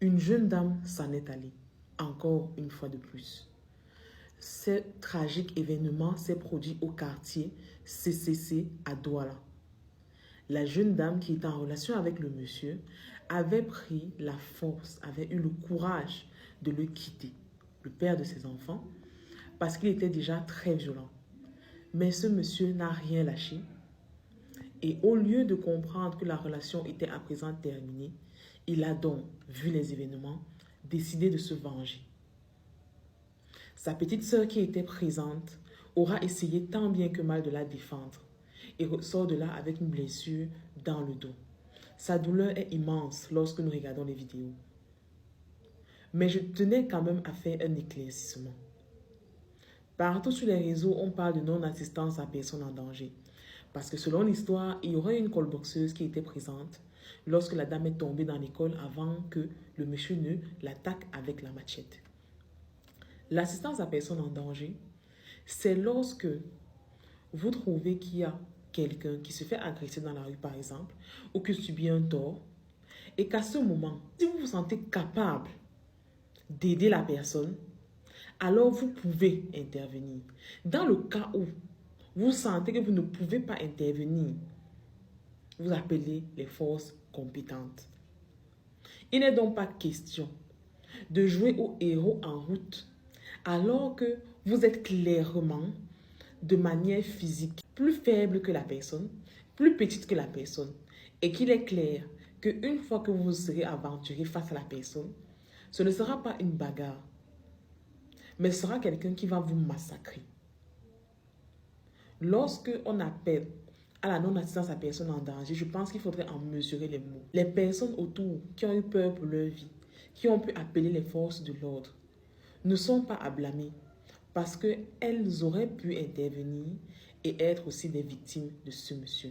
Une jeune dame s'en est allée, encore une fois de plus. Ce tragique événement s'est produit au quartier CCC à Douala. La jeune dame qui était en relation avec le monsieur avait pris la force, avait eu le courage de le quitter, le père de ses enfants, parce qu'il était déjà très violent. Mais ce monsieur n'a rien lâché et au lieu de comprendre que la relation était à présent terminée, il a donc, vu les événements, décidé de se venger. Sa petite sœur qui était présente aura essayé tant bien que mal de la défendre et ressort de là avec une blessure dans le dos. Sa douleur est immense lorsque nous regardons les vidéos. Mais je tenais quand même à faire un éclaircissement. Partout sur les réseaux, on parle de non-assistance à personne en danger. Parce que selon l'histoire, il y aurait une colboxeuse qui était présente lorsque la dame est tombée dans l'école avant que le monsieur ne l'attaque avec la machette. L'assistance à personne en danger, c'est lorsque vous trouvez qu'il y a quelqu'un qui se fait agresser dans la rue, par exemple, ou qui subit un tort, et qu'à ce moment, si vous vous sentez capable d'aider la personne, alors vous pouvez intervenir. Dans le cas où vous sentez que vous ne pouvez pas intervenir, vous appelez les forces compétentes. Il n'est donc pas question de jouer au héros en route alors que vous êtes clairement, de manière physique, plus faible que la personne, plus petite que la personne, et qu'il est clair qu'une fois que vous serez aventuré face à la personne, ce ne sera pas une bagarre, mais ce sera quelqu'un qui va vous massacrer. Lorsque on appelle à la non-assistance à personne en danger, je pense qu'il faudrait en mesurer les mots. Les personnes autour qui ont eu peur pour leur vie, qui ont pu appeler les forces de l'ordre, ne sont pas à blâmer parce qu'elles auraient pu intervenir et être aussi des victimes de ce monsieur.